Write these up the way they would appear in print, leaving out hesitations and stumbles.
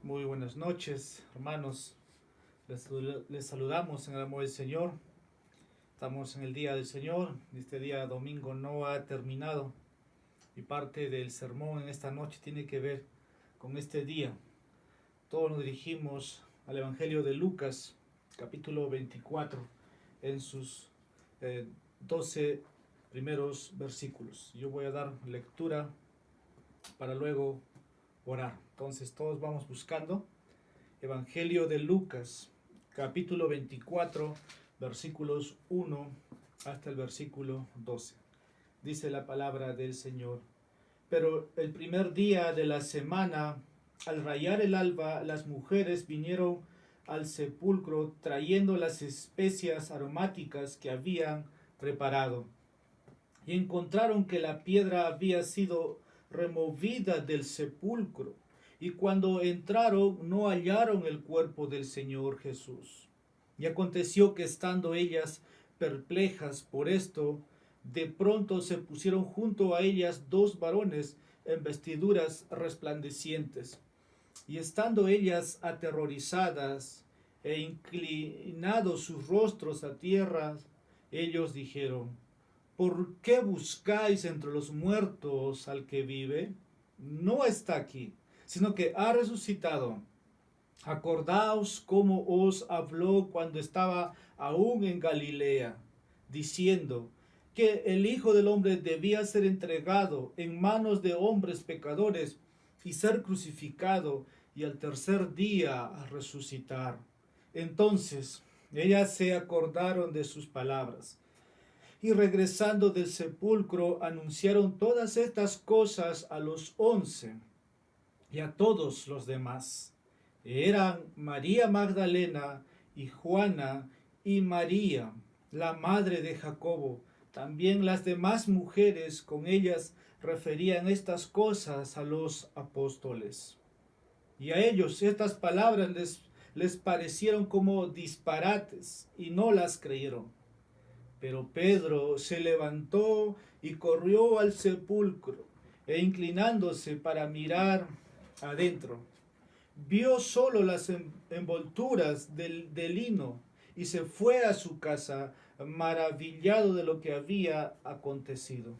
Muy buenas noches, hermanos. Les saludamos en el amor del Señor. Estamos en el día del Señor. Este día domingo no ha terminado. Y parte del sermón en esta noche tiene que ver con este día. Todos nos dirigimos al Evangelio de Lucas, capítulo 24, en sus 12 primeros versículos. Yo voy a dar lectura para luego orar. Entonces todos vamos buscando Evangelio de Lucas, capítulo 24, versículos 1 hasta el versículo 12. Dice la palabra del Señor. Pero el primer día de la semana, al rayar el alba, las mujeres vinieron al sepulcro trayendo las especias aromáticas que habían preparado. Y encontraron que la piedra había sido removida del sepulcro. Y cuando entraron no hallaron el cuerpo del Señor Jesús. Y aconteció que estando ellas perplejas por esto, de pronto se pusieron junto a ellas dos varones en vestiduras resplandecientes. Y estando ellas aterrorizadas e inclinados sus rostros a tierra, ellos dijeron: ¿por qué buscáis entre los muertos al que vive? No está aquí, sino que ha resucitado. Acordaos cómo os habló cuando estaba aún en Galilea, diciendo que el Hijo del Hombre debía ser entregado en manos de hombres pecadores y ser crucificado y al tercer día resucitar. Entonces ellas se acordaron de sus palabras y regresando del sepulcro anunciaron todas estas cosas a los 11 y a todos los demás. Eran María Magdalena y Juana y María, la madre de Jacobo. También las demás mujeres con ellas referían estas cosas a los apóstoles. Y a ellos estas palabras les parecieron como disparates y no las creyeron. Pero Pedro se levantó y corrió al sepulcro, e inclinándose para mirar adentro, vio solo las envolturas de lino, y se fue a su casa maravillado de lo que había acontecido.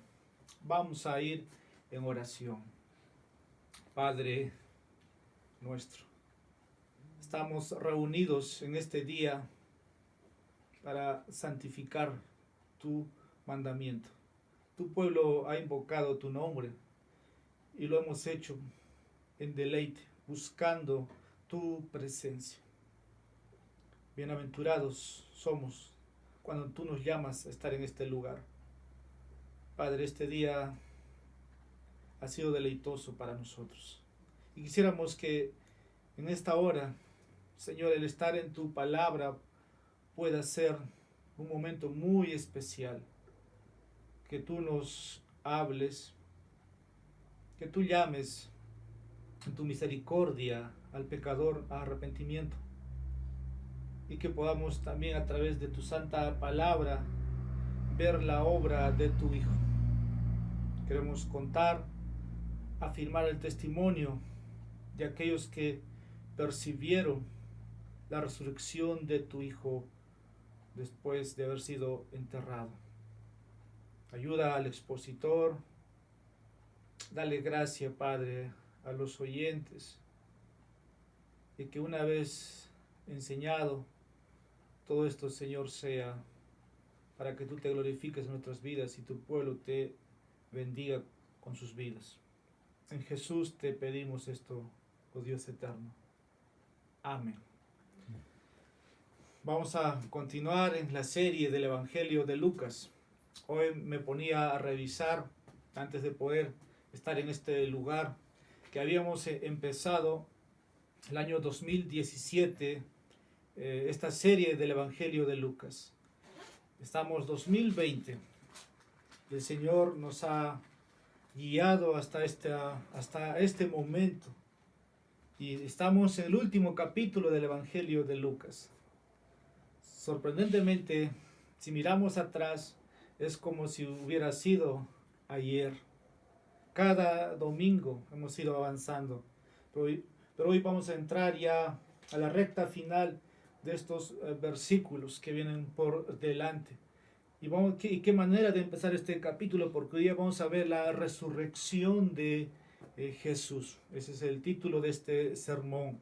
Vamos a ir en oración. Padre nuestro, estamos reunidos en este día para santificar tu mandamiento. Tu pueblo ha invocado tu nombre y lo hemos hecho en deleite, buscando tu presencia. Bienaventurados somos cuando tú nos llamas a estar en este lugar. Padre, este día ha sido deleitoso para nosotros. Y quisiéramos que en esta hora, Señor, el estar en tu palabra pueda ser un momento muy especial. Que tú nos hables, que tú llames en tu misericordia al pecador a arrepentimiento, y que podamos también a través de tu santa palabra ver la obra de tu Hijo. Queremos contar, afirmar el testimonio de aquellos que percibieron la resurrección de tu Hijo después de haber sido enterrado. Ayuda al expositor, dale gracia, Padre, a los oyentes, y que una vez enseñado todo esto, Señor, sea para que tú te glorifiques en nuestras vidas y tu pueblo te bendiga con sus vidas. En Jesús te pedimos esto, oh Dios eterno. Amén. Vamos a continuar en la serie del Evangelio de Lucas. Hoy me ponía a revisar, antes de poder estar en este lugar, que habíamos empezado el año 2017, esta serie del Evangelio de Lucas. Estamos 2020. El Señor nos ha guiado hasta este momento. Y estamos en el último capítulo del Evangelio de Lucas. Sorprendentemente, si miramos atrás, es como si hubiera sido ayer. Cada domingo hemos ido avanzando. Pero pero hoy vamos a entrar ya a la recta final de estos versículos que vienen por delante. Y qué manera de empezar este capítulo, porque hoy día vamos a ver la resurrección de Jesús. Ese es el título de este sermón.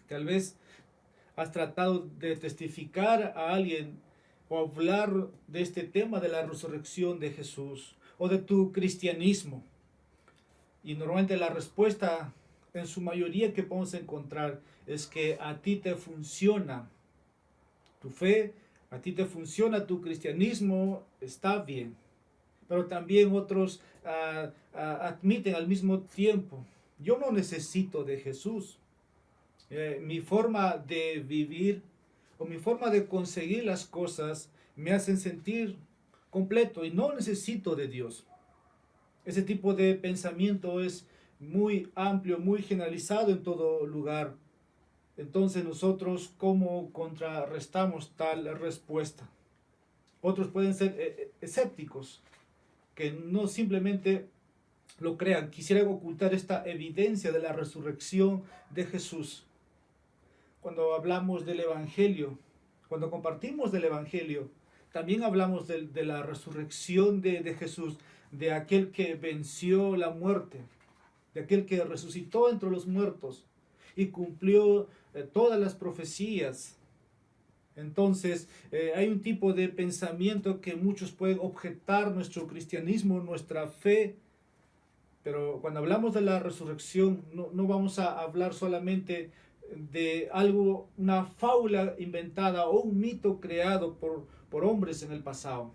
Tal vez has tratado de testificar a alguien o hablar de este tema de la resurrección de Jesús o de tu cristianismo. Y normalmente la respuesta en su mayoría que podemos encontrar es que a ti te funciona tu fe, a ti te funciona tu cristianismo, está bien. Pero también otros admiten al mismo tiempo, yo no necesito de Jesús. Mi forma de vivir o mi forma de conseguir las cosas me hacen sentir completo y no necesito de Dios. Ese tipo de pensamiento es muy amplio, muy generalizado en todo lugar. Entonces nosotros, ¿cómo contrarrestamos tal respuesta? Otros pueden ser escépticos, que no simplemente lo crean, quisieran ocultar esta evidencia de la resurrección de Jesús. Cuando hablamos del Evangelio, cuando compartimos del Evangelio, también hablamos de la resurrección de Jesús, de aquel que venció la muerte, de aquel que resucitó entre los muertos y cumplió todas las profecías. Entonces, hay un tipo de pensamiento que muchos pueden objetar nuestro cristianismo, nuestra fe, pero cuando hablamos de la resurrección, no vamos a hablar solamente de algo, una fábula inventada o un mito creado por hombres en el pasado.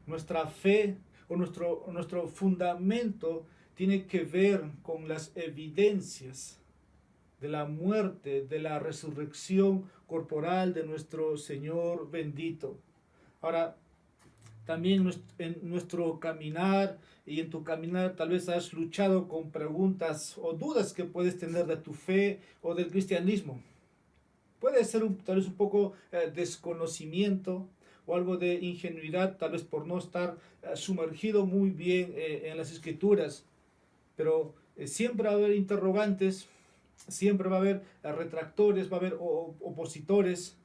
Nuestra fe o nuestro fundamento tiene que ver con las evidencias de la muerte, de la resurrección corporal de nuestro Señor bendito. Ahora, también en nuestro caminar y en tu caminar tal vez has luchado con preguntas o dudas que puedes tener de tu fe o del cristianismo. Puede ser tal vez un poco desconocimiento o algo de ingenuidad, tal vez por no estar sumergido muy bien en las escrituras. Pero siempre va a haber interrogantes, siempre va a haber retractores, va a haber opositores,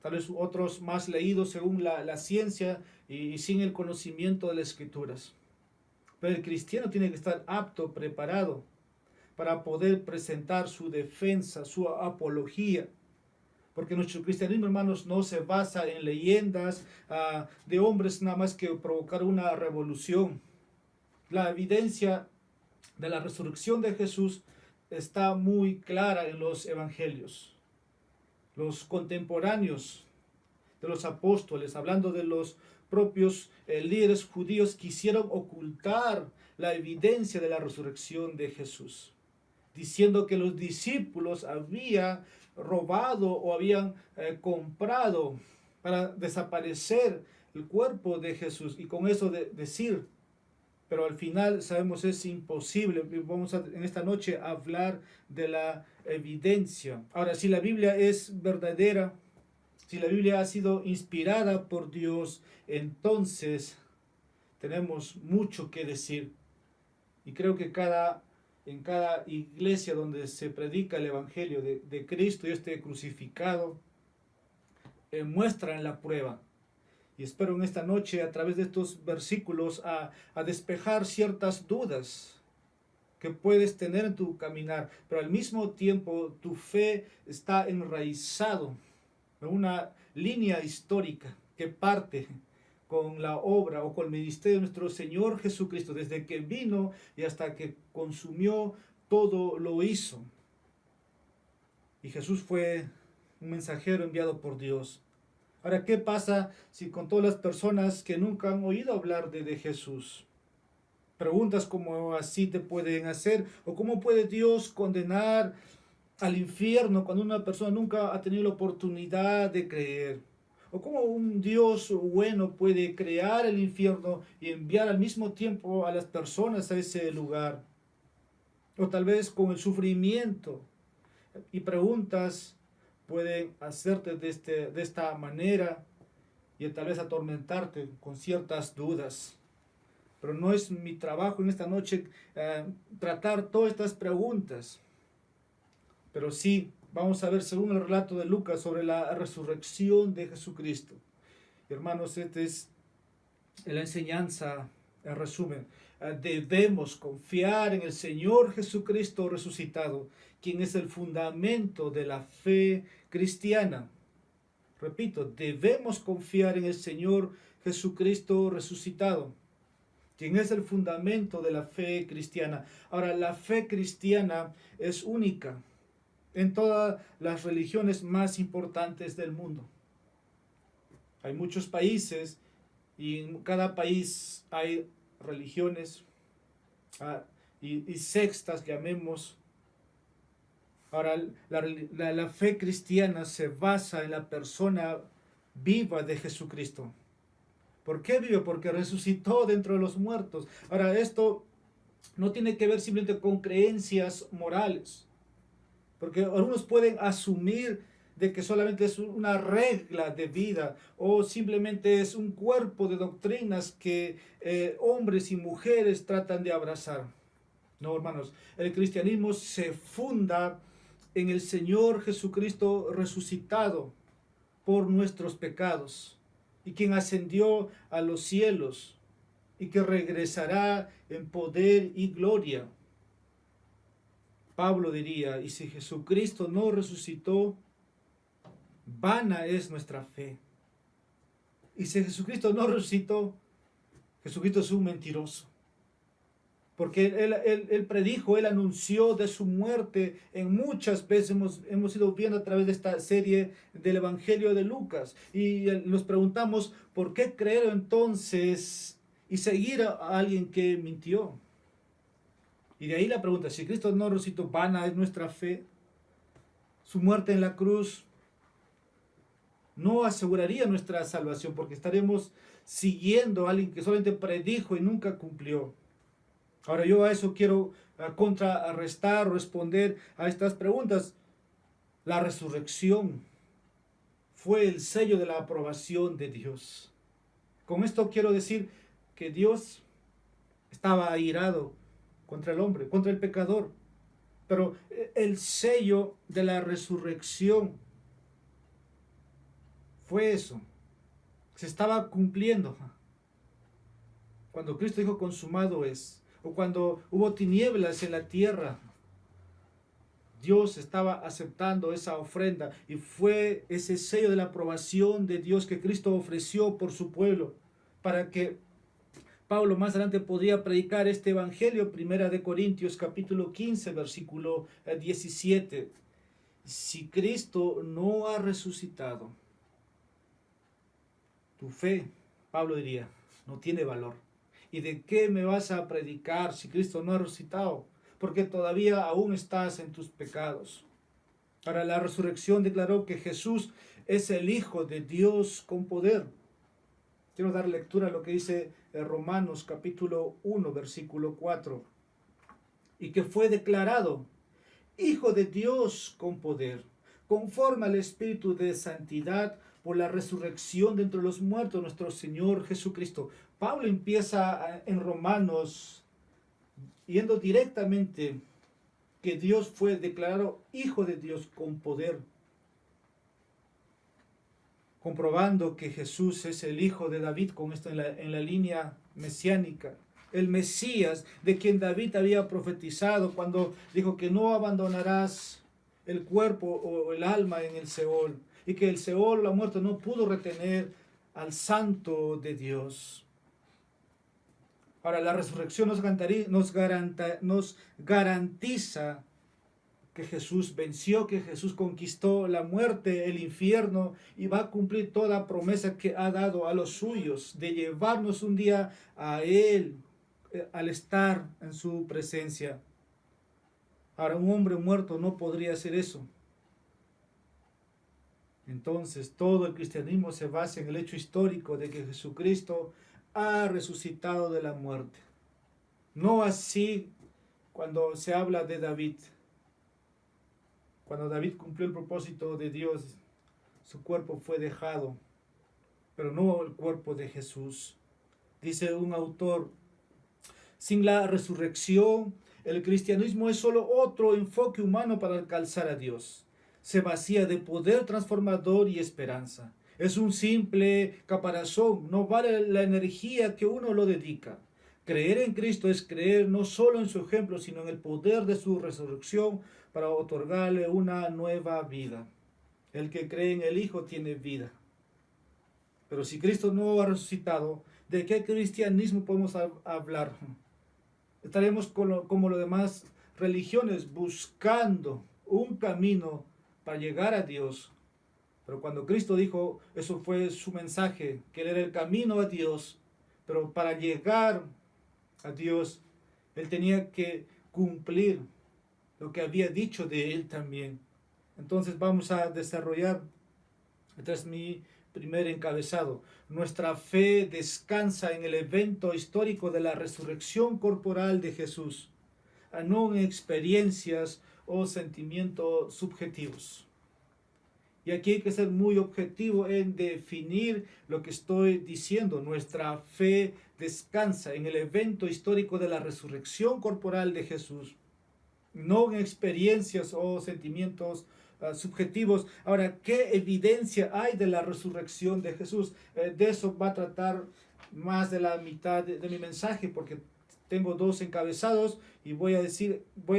tal vez otros más leídos según la ciencia y sin el conocimiento de las escrituras. Pero el cristiano tiene que estar apto, preparado para poder presentar su defensa, su apología. Porque nuestro cristianismo, hermanos, no se basa en leyendas de hombres nada más que provocar una revolución. La evidencia de la resurrección de Jesús está muy clara en los evangelios. Los contemporáneos de los apóstoles, hablando de los propios líderes judíos, quisieron ocultar la evidencia de la resurrección de Jesús, diciendo que los discípulos habían robado o habían comprado para desaparecer el cuerpo de Jesús y con eso decir, pero al final sabemos es imposible. Vamos en esta noche a hablar de la evidencia. Ahora, si la Biblia es verdadera, si la Biblia ha sido inspirada por Dios, entonces tenemos mucho que decir. Y creo que en cada iglesia donde se predica el Evangelio de Cristo y este crucificado, muestran la prueba. Y espero en esta noche, a través de estos versículos, a despejar ciertas dudas que puedes tener en tu caminar, pero al mismo tiempo tu fe está enraizado en una línea histórica que parte con la obra o con el ministerio de nuestro Señor Jesucristo, desde que vino y hasta que consumió, todo lo hizo. Y Jesús fue un mensajero enviado por Dios. Ahora, ¿qué pasa si con todas las personas que nunca han oído hablar de Jesús? Preguntas como así te pueden hacer, o cómo puede Dios condenar al infierno cuando una persona nunca ha tenido la oportunidad de creer. O cómo un Dios bueno puede crear el infierno y enviar al mismo tiempo a las personas a ese lugar. O tal vez con el sufrimiento. Y preguntas pueden hacerte de esta manera y tal vez atormentarte con ciertas dudas. Pero no es mi trabajo en esta noche tratar todas estas preguntas. pero sí vamos a ver según el relato de Lucas sobre la resurrección de Jesucristo. Hermanos, esta es la enseñanza, en resumen. Debemos confiar en el Señor Jesucristo resucitado, quien es el fundamento de la fe cristiana. Repito, debemos confiar en el Señor Jesucristo resucitado, quien es el fundamento de la fe cristiana. Ahora, la fe cristiana es única en todas las religiones más importantes del mundo. Hay muchos países y en cada país hay religiones y sectas, llamemos. Ahora, la fe cristiana se basa en la persona viva de Jesucristo. ¿Por qué vive? Porque resucitó dentro de los muertos. Ahora, esto no tiene que ver simplemente con creencias morales, porque algunos pueden asumir de que solamente es una regla de vida o simplemente es un cuerpo de doctrinas que hombres y mujeres tratan de abrazar. No, hermanos, el cristianismo se funda en el Señor Jesucristo resucitado por nuestros pecados y quien ascendió a los cielos y que regresará en poder y gloria. Pablo diría, y si Jesucristo no resucitó, vana es nuestra fe. Y si Jesucristo no resucitó, Jesucristo es un mentiroso. Porque él predijo, él anunció de su muerte en muchas veces. Hemos ido viendo a través de esta serie del Evangelio de Lucas. Y nos preguntamos, ¿por qué creer entonces y seguir a alguien que mintió? Y de ahí la pregunta, si Cristo no resucitó, vana es nuestra fe. Su muerte en la cruz no aseguraría nuestra salvación, porque estaremos siguiendo a alguien que solamente predijo y nunca cumplió. Ahora yo a eso quiero contrarrestar, responder a estas preguntas. La resurrección fue el sello de la aprobación de Dios. Con esto quiero decir que Dios estaba airado contra el hombre, contra el pecador. Pero el sello de la resurrección fue eso. Se estaba cumpliendo. Cuando Cristo dijo consumado es, o cuando hubo tinieblas en la tierra, Dios estaba aceptando esa ofrenda y fue ese sello de la aprobación de Dios que Cristo ofreció por su pueblo, para que Pablo más adelante podría predicar este evangelio. Primera de Corintios capítulo 15 versículo 17. Si Cristo no ha resucitado, tu fe, Pablo diría, no tiene valor. ¿Y de qué me vas a predicar si Cristo no ha resucitado? Porque todavía aún estás en tus pecados. Ahora, la resurrección declaró que Jesús es el Hijo de Dios con poder. Quiero dar lectura a lo que dice Romanos capítulo 1, versículo 4. Y que fue declarado Hijo de Dios con poder, conforme al Espíritu de santidad, por la resurrección de entre los muertos, nuestro Señor Jesucristo. Pablo empieza en Romanos yendo directamente que Dios fue declarado Hijo de Dios con poder, comprobando que Jesús es el Hijo de David, con esto en la línea mesiánica, el Mesías de quien David había profetizado cuando dijo que no abandonarás el cuerpo o el alma en el Seol, y que el Seol, la muerte, no pudo retener al Santo de Dios. Ahora, la resurrección nos garantiza que Jesús venció, que Jesús conquistó la muerte, el infierno, y va a cumplir toda promesa que ha dado a los suyos, de llevarnos un día a Él, al estar en su presencia. Ahora, un hombre muerto no podría hacer eso. Entonces, todo el cristianismo se basa en el hecho histórico de que Jesucristo ha resucitado de la muerte. No así cuando se habla de David. Cuando David cumplió el propósito de Dios, su cuerpo fue dejado, pero no el cuerpo de Jesús. Dice un autor, sin la resurrección, El cristianismo es solo otro enfoque humano para alcanzar a Dios. Se vacía de poder transformador y esperanza. Es un simple caparazón, no vale la energía que uno lo dedica. Creer en Cristo es creer no solo en su ejemplo, sino en el poder de su resurrección para otorgarle una nueva vida. El que cree en el Hijo tiene vida. Pero si Cristo no ha resucitado, ¿de qué cristianismo podemos hablar? Estaremos como las demás religiones buscando un camino para llegar a Dios. Pero cuando Cristo dijo, eso fue su mensaje, que Él era el camino a Dios. Pero para llegar a Dios, Él tenía que cumplir lo que había dicho de Él también. Entonces vamos a desarrollar, este es mi primer encabezado. Nuestra fe descansa en el evento histórico de la resurrección corporal de Jesús, no en experiencias o sentimientos subjetivos. Y aquí hay que ser muy objetivo en definir lo que estoy diciendo. Nuestra fe descansa en el evento histórico de la resurrección corporal de Jesús, no en experiencias o sentimientos subjetivos. Ahora, ¿qué evidencia hay de la resurrección de Jesús? De eso va a tratar más de la mitad de mi mensaje, porque tengo dos encabezados y voy a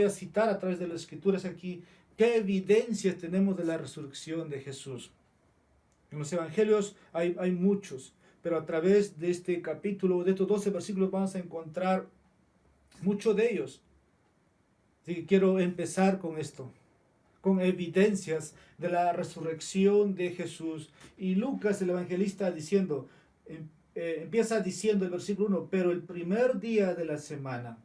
citar a través de las escrituras aquí qué evidencias tenemos de la resurrección de Jesús. En los evangelios hay muchos, pero a través de este capítulo, de estos 12 versículos, vamos a encontrar muchos de ellos. Así que quiero empezar con esto, con evidencias de la resurrección de Jesús. Y Lucas, el evangelista, empieza diciendo el versículo 1, pero el primer día de la semana,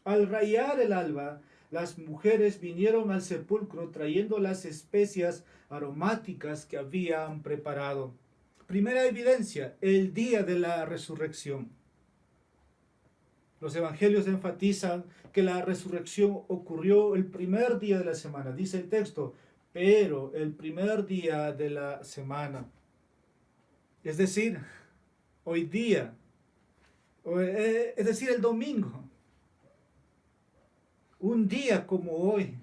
al rayar el alba, las mujeres vinieron al sepulcro trayendo las especias aromáticas que habían preparado. Primera evidencia, el día de la resurrección. Los evangelios enfatizan que la resurrección ocurrió el primer día de la semana. Dice el texto, pero el primer día de la semana. Es decir, hoy día, es decir, el domingo. Un día como hoy,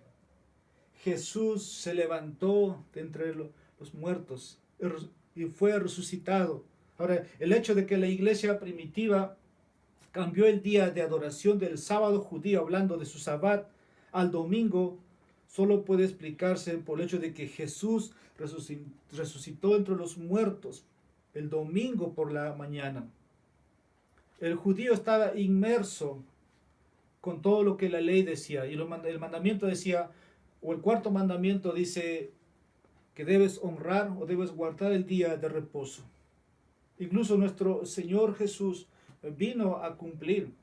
Jesús se levantó de entre los muertos y fue resucitado. Ahora, el hecho de que la iglesia primitiva cambió el día de adoración del sábado judío, hablando de su sabbat, al domingo, solo puede explicarse por el hecho de que Jesús resucitó entre los muertos el domingo por la mañana. El judío estaba inmerso con todo lo que la ley decía, y el mandamiento decía, o el cuarto mandamiento dice que debes honrar o debes guardar el día de reposo. Incluso nuestro Señor Jesús vino a cumplir,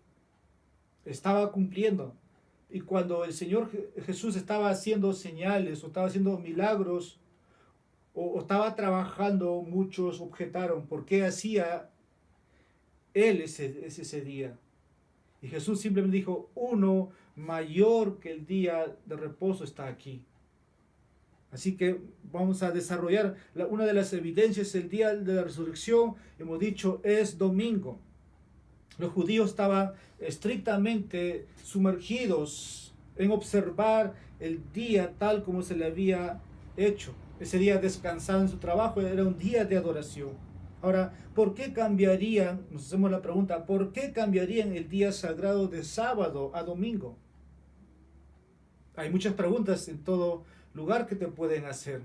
estaba cumpliendo. Y cuando el Señor Jesús estaba haciendo señales o estaba haciendo milagros o estaba trabajando, muchos objetaron por qué hacía Él ese día. Y Jesús simplemente dijo, uno mayor que el día de reposo está aquí. Así que vamos a desarrollar una de las evidencias. El día de la resurrección, hemos dicho, es domingo. Los judíos estaban estrictamente sumergidos en observar el día tal como se le había hecho. Ese día descansaban en su trabajo, era un día de adoración. Ahora, ¿por qué cambiarían? Nos hacemos la pregunta, ¿por qué cambiarían el día sagrado de sábado a domingo? Hay muchas preguntas en todo lugar que te pueden hacer.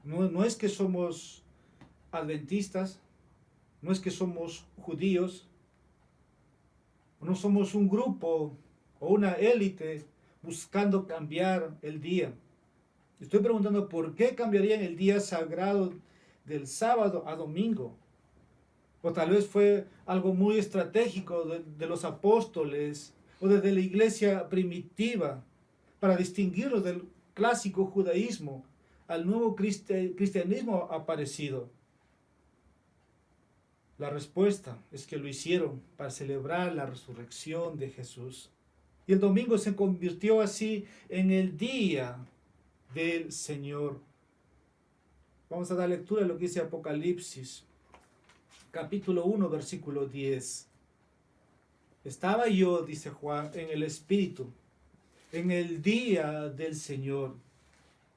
No es que somos adventistas, no es que somos judíos, no somos un grupo o una élite buscando cambiar el día. Estoy preguntando por qué cambiarían el día sagrado del sábado a domingo. O tal vez fue algo muy estratégico de los apóstoles o desde la iglesia primitiva para distinguirlos del clásico judaísmo al nuevo cristianismo aparecido. La respuesta es que lo hicieron para celebrar la resurrección de Jesús. Y el domingo se convirtió así en el día del Señor. Vamos a dar lectura a lo que dice Apocalipsis, capítulo 1, versículo 10. Estaba yo, dice Juan, en el Espíritu, en el día del Señor,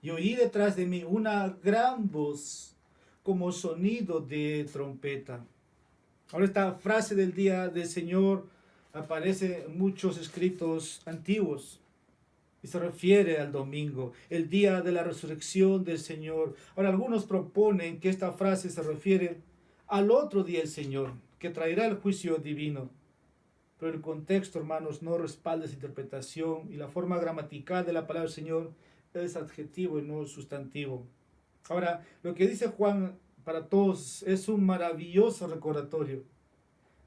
y oí detrás de mí una gran voz como sonido de trompeta. Ahora esta frase del día del Señor aparece en muchos escritos antiguos y se refiere al domingo, el día de la resurrección del Señor. Ahora algunos proponen que esta frase se refiere al otro día del Señor, que traerá el juicio divino. Pero el contexto, hermanos, no respalda esa interpretación y la forma gramatical de la palabra del Señor es adjetivo y no sustantivo. Ahora, lo que dice Juan para todos es un maravilloso recordatorio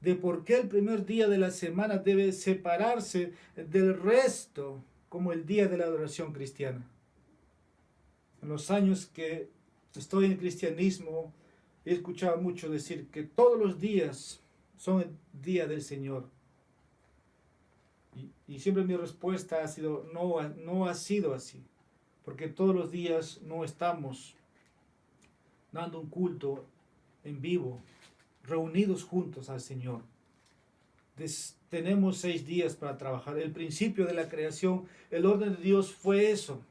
de por qué el primer día de la semana debe separarse del resto como el día de la adoración cristiana. En los años que estoy en el cristianismo, he escuchado mucho decir que todos los días son el día del Señor. Y siempre mi respuesta ha sido, no ha sido así, porque todos los días no estamos dando un culto en vivo, reunidos juntos al Señor. Tenemos 6 días para trabajar. El principio de la creación, el orden de Dios fue eso.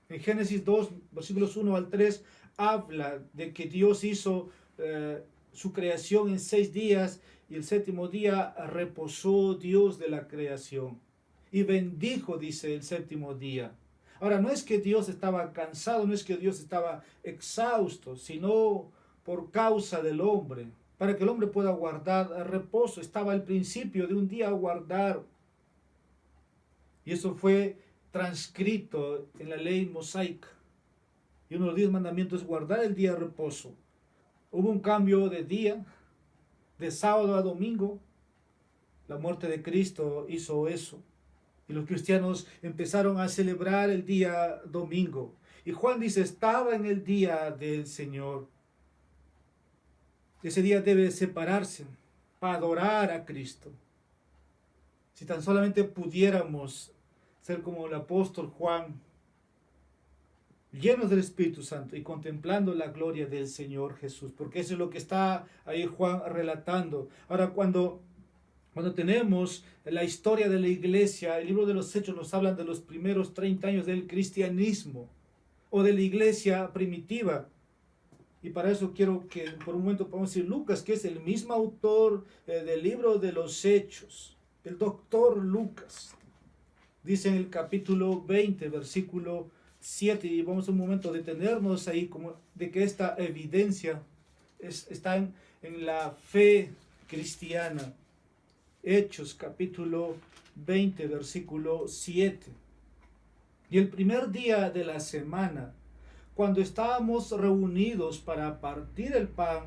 En Génesis 2, versículos 1 al 3, habla de que Dios hizo su creación en 6 días y el 7º día reposó Dios de la creación. Y bendijo, dice, el 7º día. Ahora, no es que Dios estaba cansado, no es que Dios estaba exhausto, sino por causa del hombre, para que el hombre pueda guardar reposo. Estaba el principio de un día a guardar. Y eso fue transcrito en la ley mosaica. Y uno de los 10 mandamientos es guardar el día de reposo. Hubo un cambio de día, de sábado a domingo. La muerte de Cristo hizo eso. Y los cristianos empezaron a celebrar el día domingo. Y Juan dice, estaba en el día del Señor. Ese día debe separarse para adorar a Cristo. Si tan solamente pudiéramos ser como el apóstol Juan, llenos del Espíritu Santo y contemplando la gloria del Señor Jesús, porque eso es lo que está ahí Juan relatando. Ahora, cuando tenemos la historia de la iglesia, el libro de los Hechos nos habla de los primeros 30 años del cristianismo o de la iglesia primitiva. Y para eso quiero que por un momento podamos decir Lucas, que es el mismo autor del libro de los Hechos, el doctor Lucas. Dice en el capítulo 20, versículo 7, y vamos un momento a detenernos ahí, como de que esta evidencia está en la fe cristiana. Hechos capítulo 20, versículo 7. Y el primer día de la semana, cuando estábamos reunidos para partir el pan,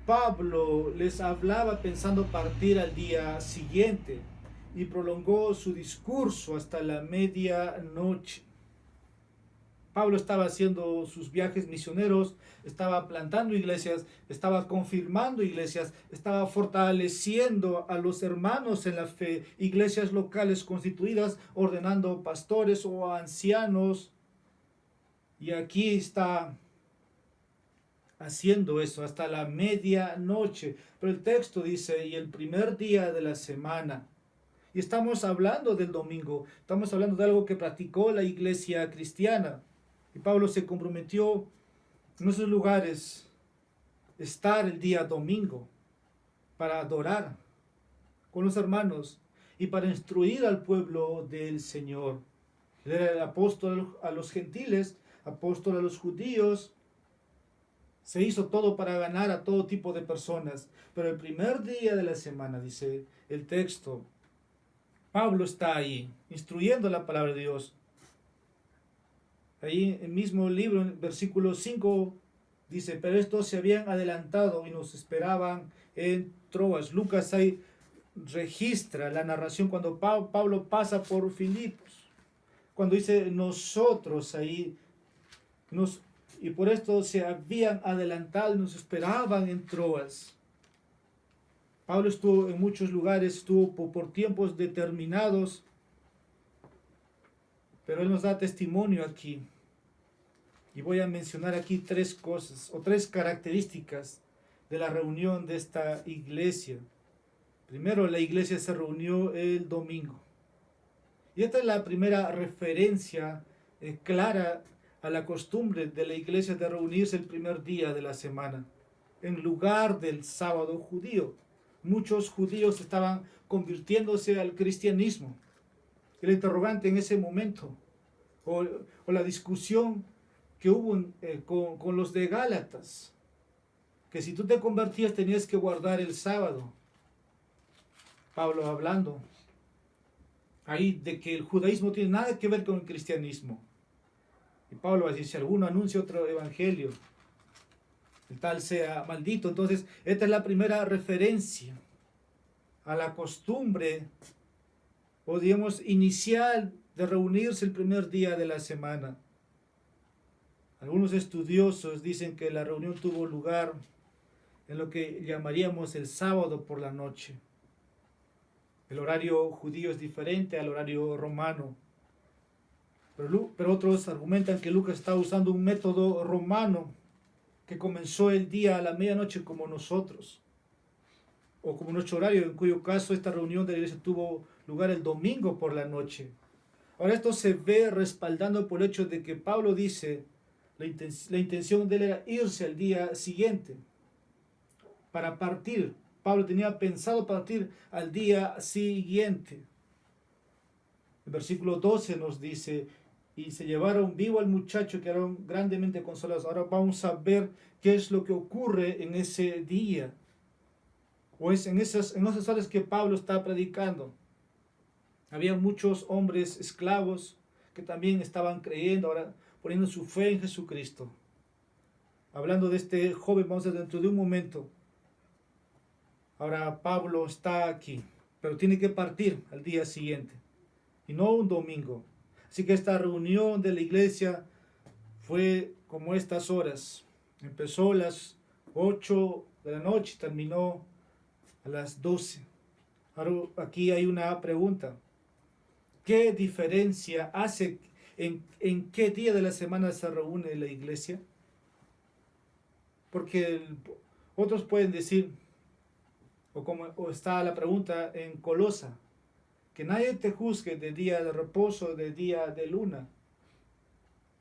Pablo les hablaba pensando partir al día siguiente y prolongó su discurso hasta la medianoche. Pablo estaba haciendo sus viajes misioneros, estaba plantando iglesias, estaba confirmando iglesias, estaba fortaleciendo a los hermanos en la fe, iglesias locales constituidas, ordenando pastores o ancianos. Y aquí está haciendo eso hasta la medianoche. Pero el texto dice, y el primer día de la semana. Y estamos hablando del domingo, estamos hablando de algo que practicó la iglesia cristiana. Y Pablo se comprometió en esos lugares estar el día domingo para adorar con los hermanos y para instruir al pueblo del Señor. Él era el apóstol a los gentiles, apóstol a los judíos. Se hizo todo para ganar a todo tipo de personas. Pero el primer día de la semana, dice el texto, Pablo está ahí, instruyendo la palabra de Dios. Ahí en el mismo libro, en versículo 5, dice, pero estos se habían adelantado y nos esperaban en Troas. Lucas ahí registra la narración cuando Pablo pasa por Filipos. Cuando dice nosotros ahí, y por esto se habían adelantado y nos esperaban en Troas. Pablo estuvo en muchos lugares, estuvo por tiempos determinados, pero él nos da testimonio aquí. Y voy a mencionar aquí 3 cosas o 3 características de la reunión de esta iglesia. Primero, la iglesia se reunió el domingo. Y esta es la primera referencia clara a la costumbre de la iglesia de reunirse el primer día de la semana, en lugar del sábado judío. Muchos judíos estaban convirtiéndose al cristianismo. El interrogante en ese momento, o la discusión que hubo con los de Gálatas, que si tú te convertías tenías que guardar el sábado. Pablo hablando ahí de que el judaísmo no tiene nada que ver con el cristianismo. Y Pablo va a decir, si alguno anuncia otro evangelio, el tal sea maldito. Entonces, esta es la primera referencia a la costumbre, o digamos, inicial de reunirse el primer día de la semana. Algunos estudiosos dicen que la reunión tuvo lugar en lo que llamaríamos el sábado por la noche. El horario judío es diferente al horario romano. Pero otros argumentan que Lucas está usando un método romano que comenzó el día a la medianoche como nosotros, o como nuestro horario, en cuyo caso esta reunión de la iglesia tuvo lugar el domingo por la noche. Ahora esto se ve respaldando por el hecho de que Pablo dice la intención de él era irse al día siguiente para partir. Pablo tenía pensado partir al día siguiente. El versículo 12 nos dice, y se llevaron vivo al muchacho, quedaron grandemente consolados. Ahora vamos a ver qué es lo que ocurre en ese día, o es en esas horas que Pablo está predicando. Había muchos hombres esclavos que también estaban creyendo, ahora poniendo su fe en Jesucristo. Hablando de este joven, vamos a ver dentro de un momento. Ahora Pablo está aquí, pero tiene que partir al día siguiente, y no un domingo. Así que esta reunión de la iglesia fue como estas horas. Empezó a las 8 de la noche y terminó a las 12. Ahora aquí hay una pregunta. ¿Qué diferencia hace en qué día de la semana se reúne la iglesia? Porque otros pueden decir, o está la pregunta en Colosa, que nadie te juzgue de día de reposo, de día de luna.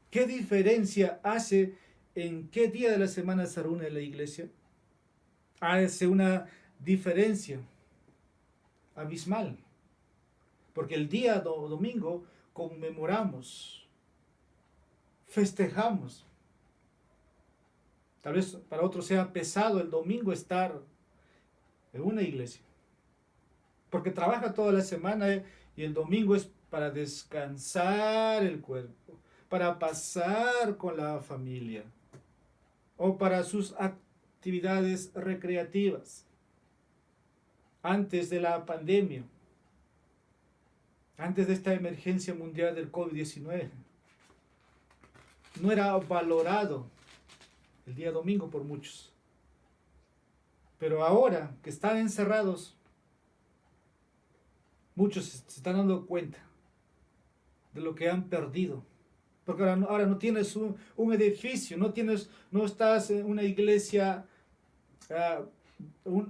¿Qué diferencia hace en qué día de la semana se reúne la iglesia? Hace una diferencia abismal. Porque el día domingo conmemoramos, festejamos. Tal vez para otros sea pesado el domingo estar en una iglesia, porque trabaja toda la semana y el domingo es para descansar el cuerpo, para pasar con la familia o para sus actividades recreativas. Antes de la pandemia, antes de esta emergencia mundial del COVID-19, no era valorado el día domingo por muchos. Pero ahora que están encerrados, muchos se están dando cuenta de lo que han perdido. Porque ahora no tienes un edificio, no estás en una iglesia, en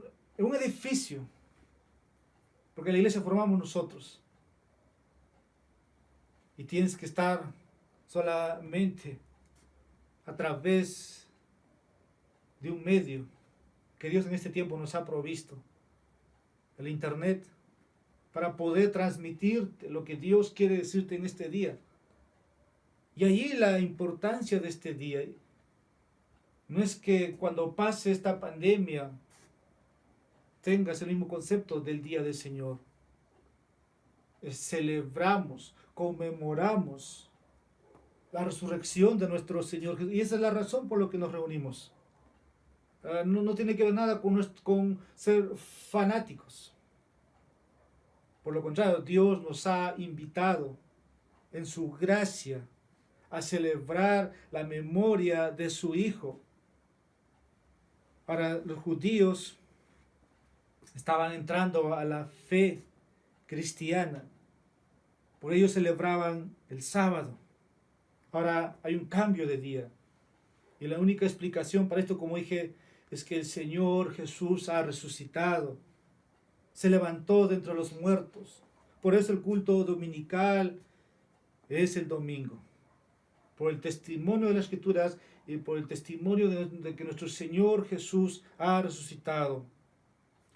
un edificio, porque la iglesia formamos nosotros. Y tienes que estar solamente a través de un medio que Dios en este tiempo nos ha provisto, el internet, para poder transmitir lo que Dios quiere decirte en este día. Y allí la importancia de este día no es que cuando pase esta pandemia tengas el mismo concepto del día del Señor. Celebramos, conmemoramos la resurrección de nuestro Señor Jesús. Y esa es la razón por la que nos reunimos. No tiene que ver nada con ser fanáticos. Por lo contrario, Dios nos ha invitado en su gracia a celebrar la memoria de su Hijo. Para los judíos estaban entrando a la fe cristiana. Por ello celebraban el sábado. Ahora hay un cambio de día. Y la única explicación para esto, como dije, es que el Señor Jesús ha resucitado. se levantó de entre los muertos. Por eso el culto dominical es el domingo. Por el testimonio de las Escrituras y por el testimonio de que nuestro Señor Jesús ha resucitado.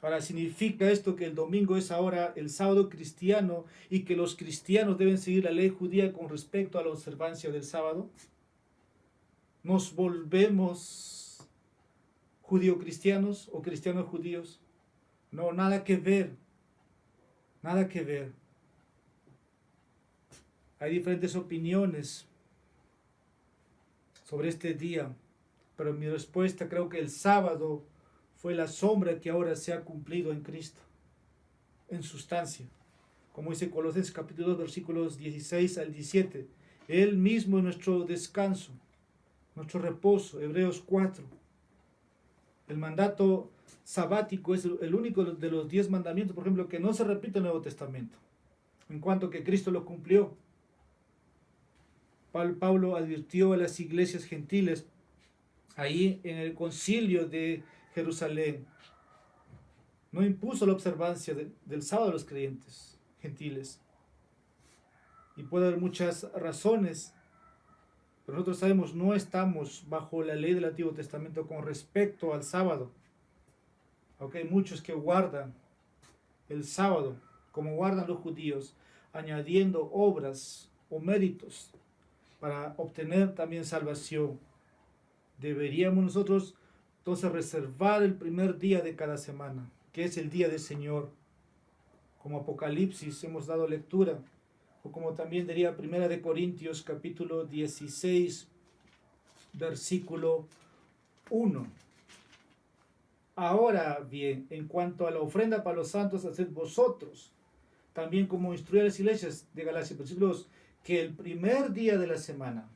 Ahora, ¿significa esto que el domingo es ahora el sábado cristiano y que los cristianos deben seguir la ley judía con respecto a la observancia del sábado? ¿Nos volvemos judío-cristianos o cristianos judíos? No, nada que ver. Nada que ver. Hay diferentes opiniones sobre este día, pero mi respuesta creo que el sábado fue la sombra que ahora se ha cumplido en Cristo, en sustancia. Como dice Colosenses capítulo 2, versículos 16 al 17. Él mismo es nuestro descanso, nuestro reposo. Hebreos 4. El mandato sabático es el único de los 10 mandamientos, por ejemplo, que no se repite en el Nuevo Testamento, en cuanto que Cristo lo cumplió. Pablo advirtió a las iglesias gentiles ahí en el concilio de Jerusalén. No impuso la observancia del sábado a los creyentes gentiles. Y puede haber muchas razones, pero nosotros sabemos, no estamos bajo la ley del Antiguo Testamento con respecto al sábado. Aunque hay muchos que guardan el sábado, como guardan los judíos, añadiendo obras o méritos para obtener también salvación. Deberíamos nosotros entonces reservar el primer día de cada semana, que es el día del Señor. Como Apocalipsis hemos dado lectura, o como también diría 1 Corintios capítulo 16, versículo 1. Ahora bien, en cuanto a la ofrenda para los santos, haced vosotros, también como instruye a las iglesias de Galacia, versículos, que el primer día de la semana,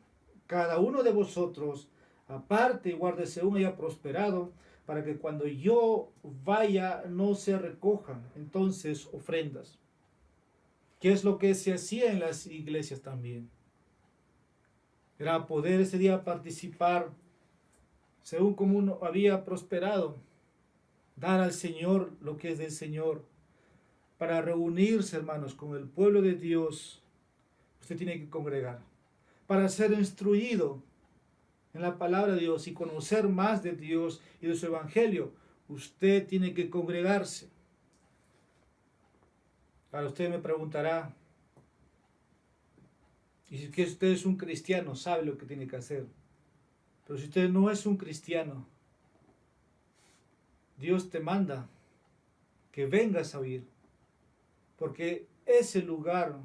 cada uno de vosotros, aparte y guarde según haya prosperado, para que cuando yo vaya no se recojan entonces ofrendas. ¿Qué es lo que se hacía en las iglesias también? Era poder ese día participar según como uno había prosperado, dar al Señor lo que es del Señor. Para reunirse, hermanos, con el pueblo de Dios, usted tiene que congregar. Para ser instruido en la palabra de Dios y conocer más de Dios y de su evangelio, usted tiene que congregarse. Ahora usted me preguntará, y si que usted es un cristiano, sabe lo que tiene que hacer. Pero si usted no es un cristiano, Dios te manda que vengas a oír. Porque ese lugar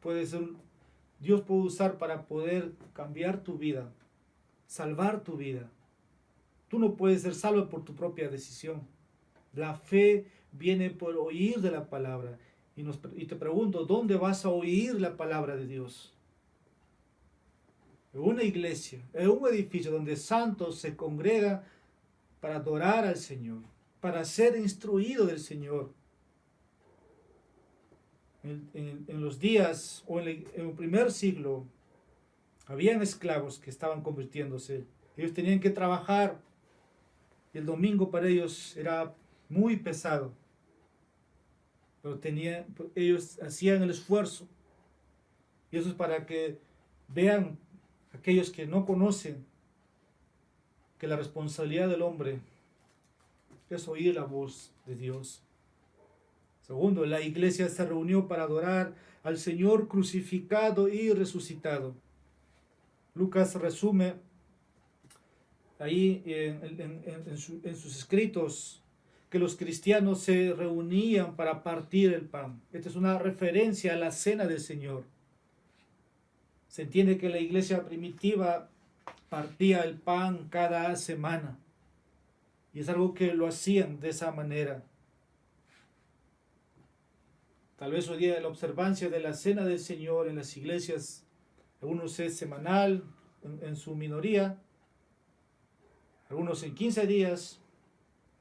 puede ser, Dios puede usar para poder cambiar tu vida, salvar tu vida. Tú no puedes ser salvo por tu propia decisión. La fe viene por oír de la palabra. Y te pregunto, ¿dónde vas a oír la palabra de Dios? En una iglesia, en un edificio donde santos se congregan para adorar al Señor, para ser instruido del Señor. En los días o en el primer siglo, habían esclavos que estaban convirtiéndose. Ellos tenían que trabajar. Y el domingo para ellos era muy pesado. Pero ellos hacían el esfuerzo. Y eso es para que vean aquellos que no conocen que la responsabilidad del hombre es oír la voz de Dios. Segundo, la iglesia se reunió para adorar al Señor crucificado y resucitado. Lucas resume ahí en sus escritos que los cristianos se reunían para partir el pan. Esta es una referencia a la cena del Señor. Se entiende que la iglesia primitiva partía el pan cada semana. Y es algo que lo hacían de esa manera. Tal vez hoy día la observancia de la cena del Señor en las iglesias, algunos es semanal, en su minoría, algunos en 15 días,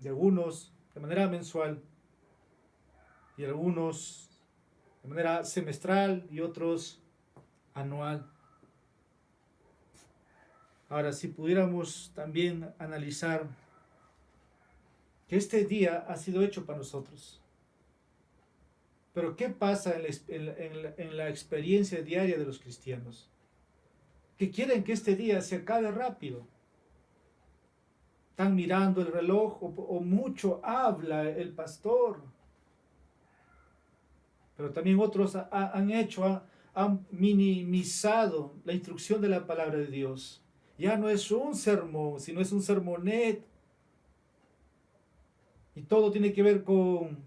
y algunos de manera mensual, y algunos de manera semestral y otros anual. Ahora, si pudiéramos también analizar que este día ha sido hecho para nosotros. Pero ¿qué pasa en la experiencia diaria de los cristianos? Que quieren que este día se acabe rápido. Están mirando el reloj o mucho habla el pastor. Pero también otros han minimizado la instrucción de la palabra de Dios. Ya no es un sermón, sino es un sermonet. Y todo tiene que ver con